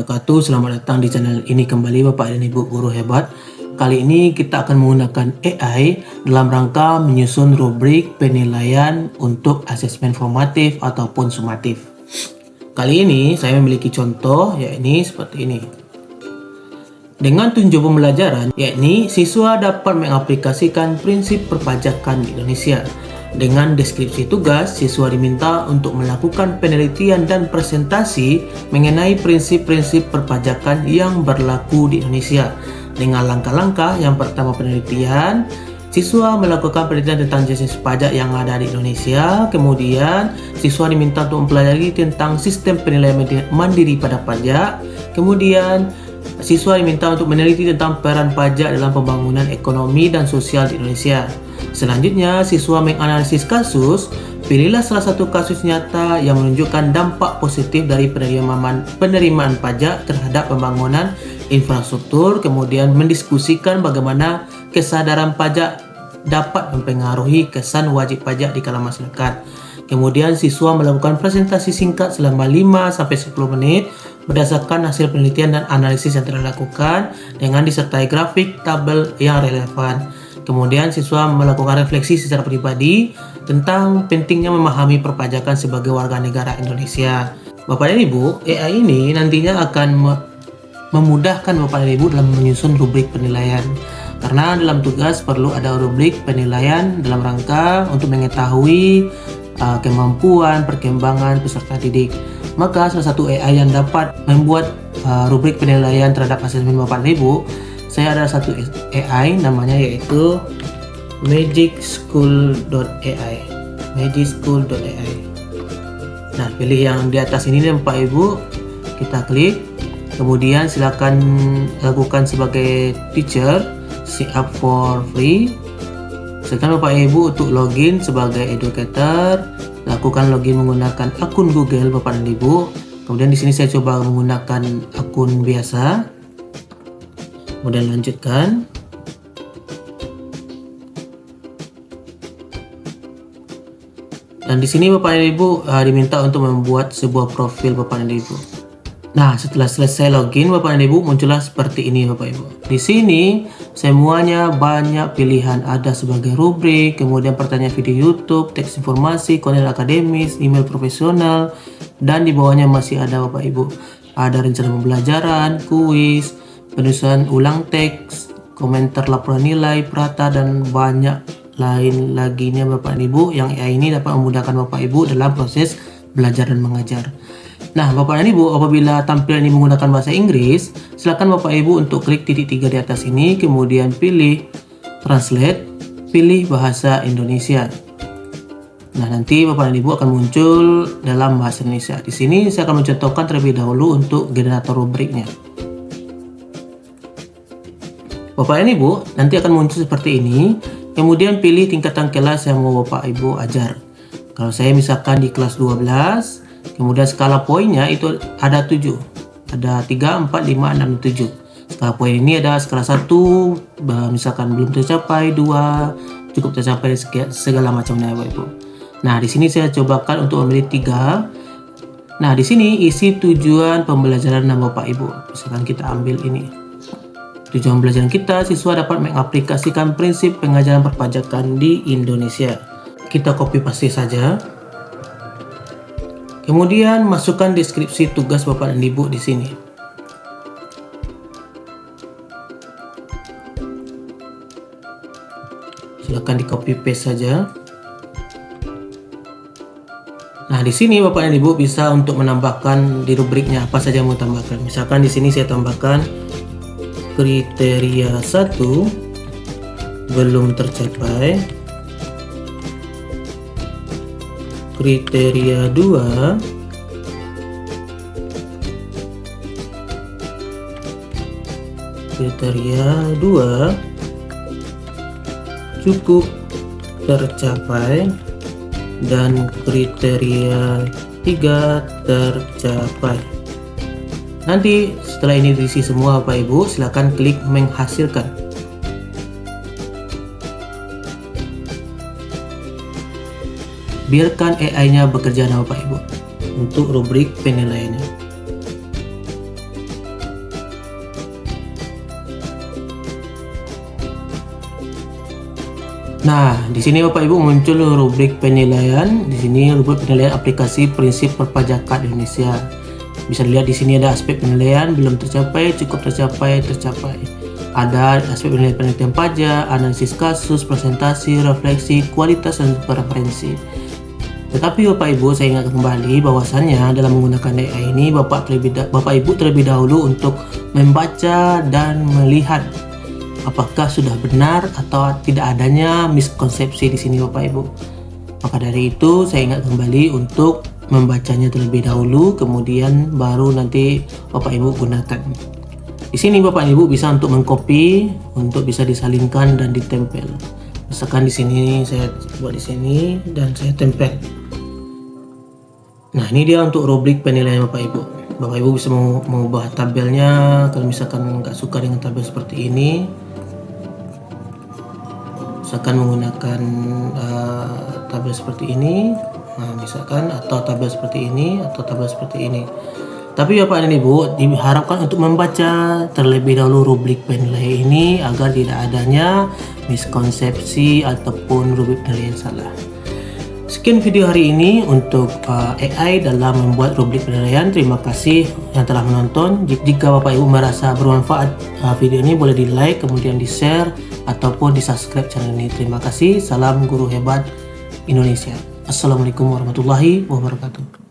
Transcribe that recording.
wabarakatuh. Selamat datang di channel ini kembali Bapak dan Ibu guru hebat. Kali ini kita akan menggunakan AI dalam rangka menyusun rubrik penilaian untuk asesmen formatif ataupun sumatif. Kali ini saya memiliki contoh yakni seperti ini. Dengan tujuan pembelajaran yakni siswa dapat mengaplikasikan prinsip perpajakan di Indonesia. Dengan deskripsi tugas, siswa diminta untuk melakukan penelitian dan presentasi mengenai prinsip-prinsip perpajakan yang berlaku di Indonesia. Dengan langkah-langkah, yang pertama penelitian, siswa melakukan penelitian tentang jenis pajak yang ada di Indonesia. Kemudian, siswa diminta untuk mempelajari tentang sistem penilaian mandiri pada pajak. Kemudian, siswa diminta untuk meneliti tentang peran pajak dalam pembangunan ekonomi dan sosial di Indonesia. Selanjutnya, siswa menganalisis kasus. Pilihlah salah satu kasus nyata yang menunjukkan dampak positif dari penerimaan pajak terhadap pembangunan infrastruktur. Kemudian mendiskusikan bagaimana kesadaran pajak dapat mempengaruhi kesan wajib pajak di kalangan masyarakat. Kemudian siswa melakukan presentasi singkat selama 5-10 menit berdasarkan hasil penelitian dan analisis yang telah dilakukan dengan disertai grafik tabel yang relevan. Kemudian siswa melakukan refleksi secara pribadi tentang pentingnya memahami perpajakan sebagai warga negara Indonesia. Bapak dan Ibu, AI ini nantinya akan memudahkan Bapak dan Ibu dalam menyusun rubrik penilaian. Karena dalam tugas perlu ada rubrik penilaian dalam rangka untuk mengetahui kemampuan, perkembangan peserta didik. Maka salah satu AI yang dapat membuat rubrik penilaian terhadap asesmen Bapak dan Ibu, saya ada satu AI namanya yaitu magicschool.ai. Nah, pilih yang di atas ini Bapak Ibu, kita klik. Kemudian silakan lakukan sebagai teacher, sign up for free. Silakan Bapak Ibu untuk login sebagai educator, lakukan login menggunakan akun Google Bapak dan Ibu. Kemudian di sini saya coba menggunakan akun biasa. Kemudian lanjutkan. Dan di sini Bapak dan Ibu diminta untuk membuat sebuah profil Bapak dan Ibu. Nah, setelah selesai login Bapak dan Ibu, muncullah seperti ini Bapak Ibu. Di sini semuanya banyak pilihan, ada sebagai rubrik, kemudian pertanyaan video YouTube, teks informasi, konten akademis, email profesional, dan di bawahnya masih ada Bapak Ibu. Ada rencana pembelajaran, kuis, penulisan ulang teks, komentar laporan nilai, prata, dan banyak lain laginya Bapak dan Ibu yang AI ini dapat memudahkan Bapak Ibu dalam proses belajar dan mengajar. Nah, Bapak dan Ibu, apabila tampilan ini menggunakan bahasa Inggris, silakan Bapak Ibu untuk klik titik 3 di atas ini, kemudian pilih translate, pilih bahasa Indonesia. Nah, nanti Bapak dan Ibu akan muncul dalam bahasa Indonesia. Di sini saya akan mencontohkan terlebih dahulu untuk generator rubriknya. Bapak dan Ibu nanti akan muncul seperti ini. Kemudian pilih tingkatan kelas yang mau Bapak Ibu ajar. Kalau saya misalkan di kelas 12, kemudian skala poinnya itu ada 7. Ada 3, 4, 5, 6, 7. Skala poin ini ada skala 1, misalkan belum tercapai, 2, cukup tercapai, segala macamnya Bapak Ibu. Nah, di sini saya cobakan untuk memilih 3. Nah, di sini isi tujuan pembelajaran Bapak Ibu. Misalkan kita ambil ini. Tujuan pembelajaran kita, siswa dapat mengaplikasikan prinsip pengajaran perpajakan di Indonesia. Kita copy paste saja. Kemudian masukkan deskripsi tugas Bapak dan Ibu di sini. Silakan di copy paste saja. Nah, di sini Bapak dan Ibu bisa untuk menambahkan di rubriknya apa saja yang mau tambahkan. Misalkan di sini saya tambahkan kriteria 1 belum tercapai, kriteria 2 cukup tercapai, dan kriteria 3 tercapai. Nanti setelah ini diisi semua Bapak Ibu, silakan klik menghasilkan. Biarkan AI-nya bekerja Bapak Ibu untuk rubrik penilaiannya. Nah, di sini Bapak Ibu muncul rubrik penilaian. Di sini rubrik penilaian aplikasi prinsip perpajakan Indonesia. Bisa dilihat di sini ada aspek penilaian belum tercapai, cukup tercapai, tercapai. Ada aspek penilaian pajak, analisis kasus, presentasi, refleksi, kualitas dan preferensi. Tetapi Bapak Ibu, saya ingat kembali bahwasannya dalam menggunakan AI ini Bapak Ibu terlebih dahulu untuk membaca dan melihat apakah sudah benar atau tidak adanya miskonsepsi di sini Bapak Ibu. Maka dari itu saya ingat kembali untuk membacanya terlebih dahulu, kemudian baru nanti Bapak Ibu gunakan. Di sini Bapak Ibu bisa untuk mengcopy, untuk bisa disalinkan dan ditempel. Misalkan di sini saya buat di sini dan saya tempel. Nah, ini dia untuk rubrik penilaian Bapak Ibu. Bapak Ibu bisa mengubah tabelnya kalau misalkan nggak suka dengan tabel seperti ini. Misalkan menggunakan tabel seperti ini, nah, misalkan, atau tabel seperti ini, atau tabel seperti ini. Tapi Bapak dan Ibu diharapkan untuk membaca terlebih dahulu rubrik penilaian ini agar tidak adanya miskonsepsi ataupun rubrik penilaian salah. Sekian video hari ini untuk AI dalam membuat rubrik penilaian. Terima kasih yang telah menonton. Jika Bapak Ibu merasa bermanfaat video ini, boleh di like, kemudian di share ataupun di subscribe channel ini. Terima kasih. Salam guru hebat Indonesia. Assalamualaikum warahmatullahi wabarakatuh.